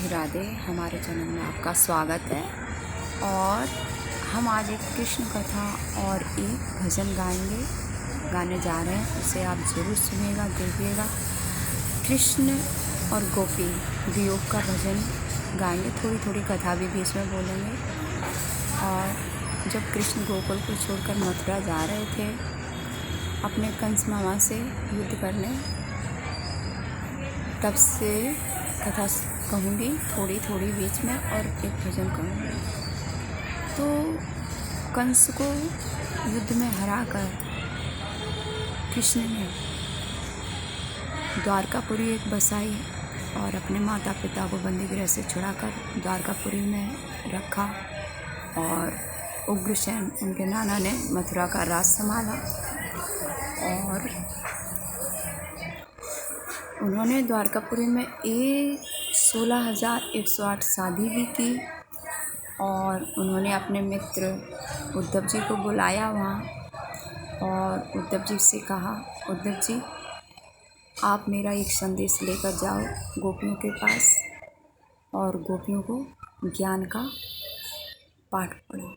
राधे राधे। हमारे चैनल में आपका स्वागत है और हम आज एक कृष्ण कथा और एक भजन गाने जा रहे हैं। उसे आप ज़रूर सुनिएगा, देखिएगा। कृष्ण और गोपी वियोग का भजन गाएंगे, थोड़ी थोड़ी कथा भी बीच में बोलेंगे। और जब कृष्ण गोकुल को छोड़कर मथुरा जा रहे थे अपने कंस मामा से युद्ध करने, तब से कथा कहूँगी थोड़ी थोड़ी बीच में और एक भजन कहूँगी। तो कंस को युद्ध में हराकर कृष्ण ने द्वारकापुरी एक बसाई और अपने माता पिता को बंदीगृह से छुड़ाकर द्वारकापुरी में रखा। और उग्रसेन उनके नाना ने मथुरा का राज संभाला और उन्होंने द्वारकापुरी में 16,108 शादी भी की। और उन्होंने अपने मित्र उद्धव जी को बुलाया वहाँ और उद्धव जी से कहा, उद्धव जी आप मेरा एक संदेश लेकर जाओ गोपियों के पास और गोपियों को ज्ञान का पाठ पढ़ाओ।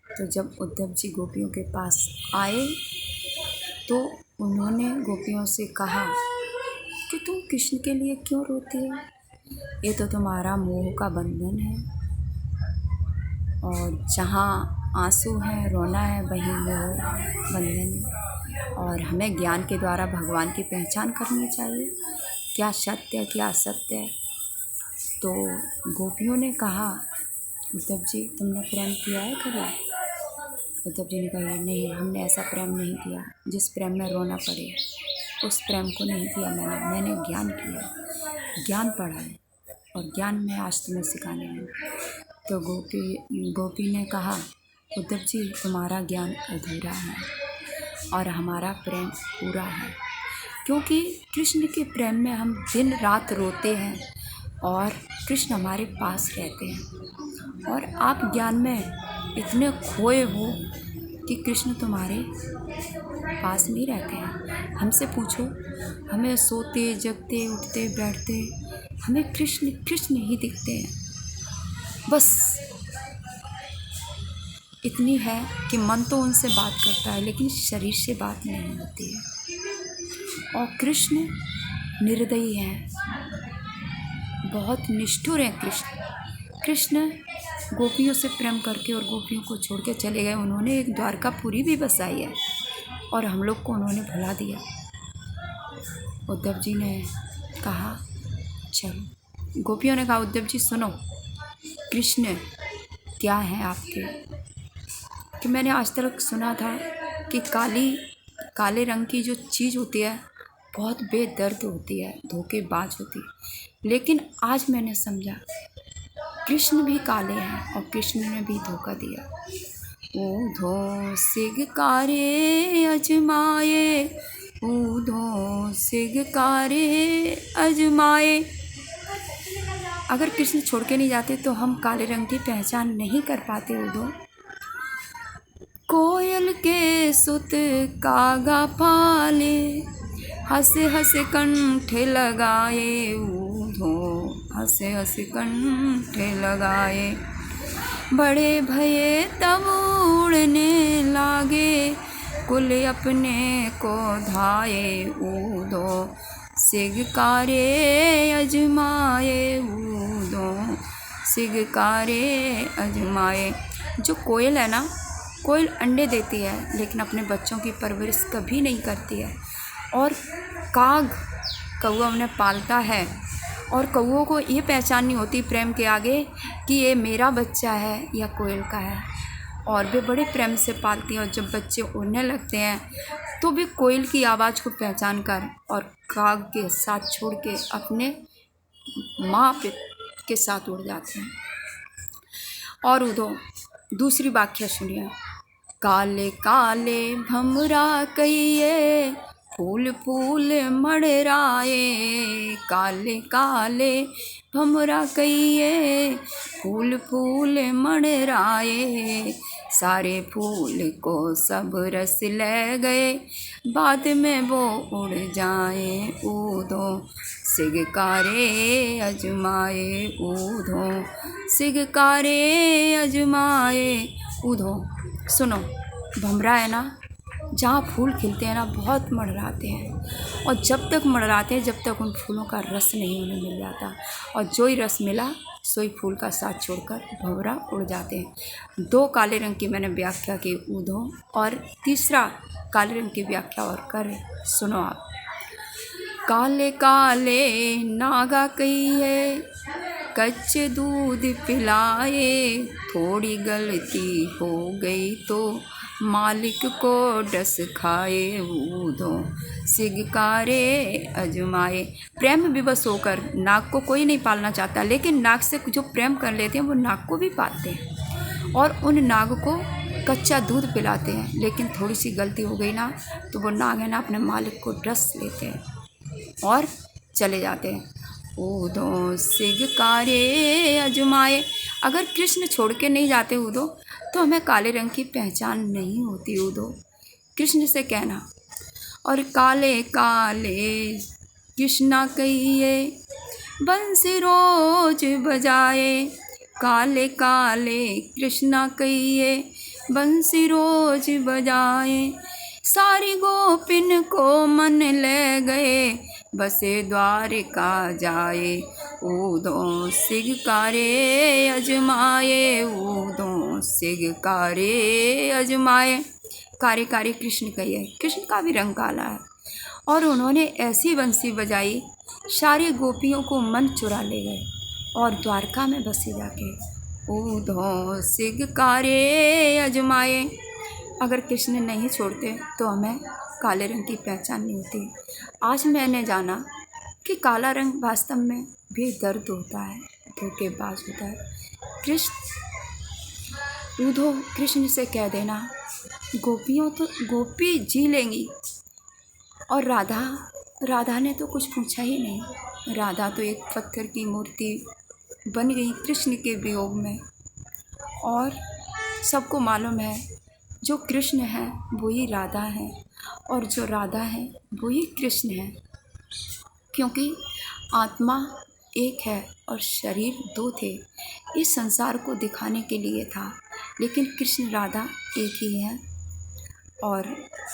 तो जब उद्धव जी गोपियों के पास आए तो उन्होंने गोपियों से कहा कि तुम कृष्ण के लिए क्यों रोती हो? ये तो तुम्हारा मोह का बंधन है और जहाँ आंसू है, रोना है, वहीं मोह बंधन है। और हमें ज्ञान के द्वारा भगवान की पहचान करनी चाहिए, क्या सत्य है क्या असत्य है। तो गोपियों ने कहा, उद्धव जी तुमने प्रेम किया है कभी? उद्धव जी ने कहा, नहीं हमने ऐसा प्रेम नहीं किया जिस प्रेम में रोना पड़े, उस प्रेम को नहीं किया मैंने ज्ञान किया, ज्ञान पढ़ा है और ज्ञान में आज तुम्हें सिखाने में। तो गोपी ने कहा, उद्धव जी तुम्हारा ज्ञान अधूरा है और हमारा प्रेम पूरा है, क्योंकि कृष्ण के प्रेम में हम दिन रात रोते हैं और कृष्ण हमारे पास रहते हैं। और आप ज्ञान में इतने खोए हो कि कृष्ण तुम्हारे पास नहीं रहते हैं। हमसे पूछो, हमें सोते जगते उठते बैठते हमें कृष्ण कृष्ण ही दिखते हैं। बस इतनी है कि मन तो उनसे बात करता है लेकिन शरीर से बात नहीं होती है। और कृष्ण निर्दयी हैं, बहुत निष्ठुर हैं कृष्ण गोपियों से प्रेम करके और गोपियों को छोड़ के चले गए। उन्होंने एक द्वारकापुरी भी बसाई है और हम लोग को उन्होंने भुला दिया। उद्धव जी ने कहा चलो, गोपियों ने कहा उद्धव जी सुनो, कृष्ण क्या है आपके? कि मैंने आज तक सुना था कि काले रंग की जो चीज़ होती है बहुत बेदर्द होती है, धोखेबाज होती है, लेकिन आज मैंने समझा कृष्ण भी काले हैं और कृष्ण ने भी धोखा दिया। ऊधो सिगकारे अजमाए, ऊधो सिगकारे अजमाए। अगर कृष्ण छोड़ के नहीं जाते तो हम काले रंग की पहचान नहीं कर पाते। ऊधो कोयल के सुत कागा पाले, हंसे हंसे कंठे लगाए, ऊधो हंसे हंसे कंठे लगाए। बड़े भये तब उड़ने लागे, कुल अपने को धाये, ऊधो सिगकारे अजमाए, ऊधो सिगकारे अजमाए। जो कोयल है ना, कोयल अंडे देती है लेकिन अपने बच्चों की परवरिश कभी नहीं करती है। और कौवा उन्हें पालता है और कौवों को ये पहचान नहीं होती प्रेम के आगे कि ये मेरा बच्चा है या कोयल का है। और वे बड़े प्रेम से पालती हैं और जब बच्चे उड़ने लगते हैं तो भी कोयल की आवाज़ को पहचान कर और काग के साथ छोड़ के अपने माँ के साथ उड़ जाते हैं। और उधो दूसरी व्याख्या सुनिए। काले काले भमरा कहिए, फूल फूल मड़राए, काले काले भमरा कहिए, फूल फूल मड़राए। सारे फूल को सब रस ले गए, बाद में वो उड़ जाए ऊधो, सिगकारे अजमाए ऊधो, सिगकारे अजमाए ऊधो। सुनो, भंवरा है ना, जहाँ फूल खिलते हैं ना बहुत मड़राते हैं, और जब तक मड़राते हैं जब तक उन फूलों का रस नहीं उन्हें मिल जाता, और जो ही रस मिला सोई फूल का साथ छोड़कर भंवरा उड़ जाते हैं। 2 काले रंग की मैंने व्याख्या की ऊधो, और तीसरा काले रंग की व्याख्या और कर सुनो आप। काले काले नागा कहिए, कच्चे दूध पिलाए, थोड़ी गलती हो गई तो मालिक को डस खाए ऊधो, सिगकारे अजमाए। प्रेम विवश होकर नाग को कोई नहीं पालना चाहता, लेकिन नाग से जो प्रेम कर लेते हैं वो नाग को भी पालते हैं, और उन नाग को कच्चा दूध पिलाते हैं। लेकिन थोड़ी सी गलती हो गई ना तो वो नाग है ना अपने मालिक को डस लेते हैं और चले जाते हैं। ऊधो सिगकारे अजमाए। अगर कृष्ण छोड़ के नहीं जाते ऊधो तो हमें काले रंग की पहचान नहीं होती ऊधो। कृष्ण से कहना, और काले काले कृष्णा कहिए, बंसी रोज बजाए, काले काले कृष्णा कहिए, बंसी रोज बजाए, सारी गोपिन को मन ले गए, बसे द्वारिका जाए ऊधो, सिगकारे अजमाए ऊधो, सिगकारे अजमाए। कारे कारे कृष्ण कहिए, कृष्ण का भी रंग काला है, और उन्होंने ऐसी बंसी बजाई सारी गोपियों को मन चुरा ले गए और द्वारका में बसे जाके ऊधो, सिगकारे अजमाए। अगर कृष्ण नहीं छोड़ते तो हमें काले रंग की पहचान नहीं होती। आज मैंने जाना कि काला रंग वास्तव में बेदर्द होता है, धोखेबाज होता है। कृष्ण ऊधो, कृष्ण से कह देना, गोपियों तो गोपी जी लेंगी, और राधा ने तो कुछ पूछा ही नहीं। राधा तो एक पत्थर की मूर्ति बन गई कृष्ण के वियोग में, और सबको मालूम है जो कृष्ण है वो ही राधा है, और जो राधा है वो ही कृष्ण है, क्योंकि आत्मा एक है और शरीर 2 थे। इस संसार को दिखाने के लिए था, लेकिन कृष्ण राधा एक ही है। और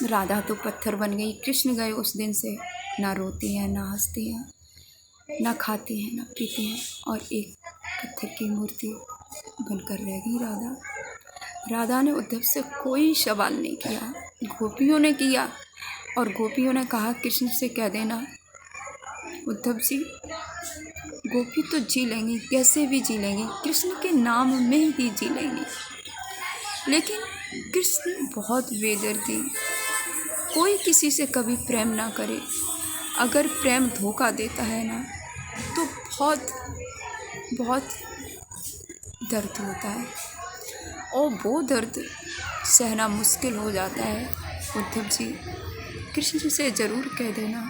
राधा तो पत्थर बन गई, कृष्ण गए उस दिन से ना रोती हैं ना हंसती हैं, ना खाती हैं ना पीती हैं, और एक पत्थर की मूर्ति बनकर रह गई राधा। राधा ने उद्धव से कोई सवाल नहीं किया, गोपियों ने किया, और गोपियों ने कहा कृष्ण से कह देना, उद्धव जी गोपी तो जी लेंगी, कैसे भी जी लेंगी, कृष्ण के नाम में ही जी लेंगी। लेकिन कृष्ण बहुत बेदर्दी, कोई किसी से कभी प्रेम ना करे। अगर प्रेम धोखा देता है ना तो बहुत बहुत दर्द होता है, और वो दर्द सहना मुश्किल हो जाता है। उद्धव जी कृष्ण से ज़रूर कह देना,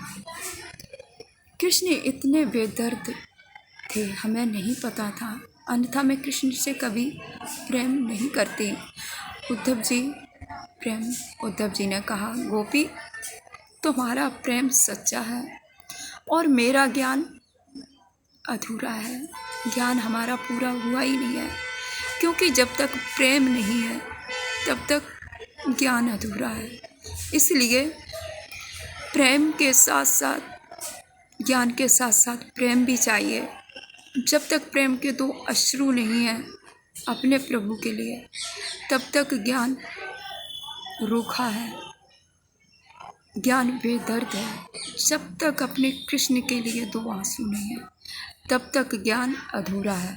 कृष्ण इतने बेदर्द थे हमें नहीं पता था, अन्यथा मैं कृष्ण से कभी प्रेम नहीं करती। उद्धव जी ने कहा, गोपी तुम्हारा प्रेम सच्चा है और मेरा ज्ञान अधूरा है, ज्ञान हमारा पूरा हुआ ही नहीं है, क्योंकि जब तक प्रेम नहीं है तब तक ज्ञान अधूरा है। इसलिए प्रेम के साथ साथ ज्ञान के साथ साथ प्रेम भी चाहिए। जब तक प्रेम के 2 अश्रु नहीं हैं अपने प्रभु के लिए, तब तक ज्ञान रूखा है, ज्ञान बेदर्द है। जब तक अपने कृष्ण के लिए 2 आंसू नहीं है तब तक ज्ञान अधूरा है।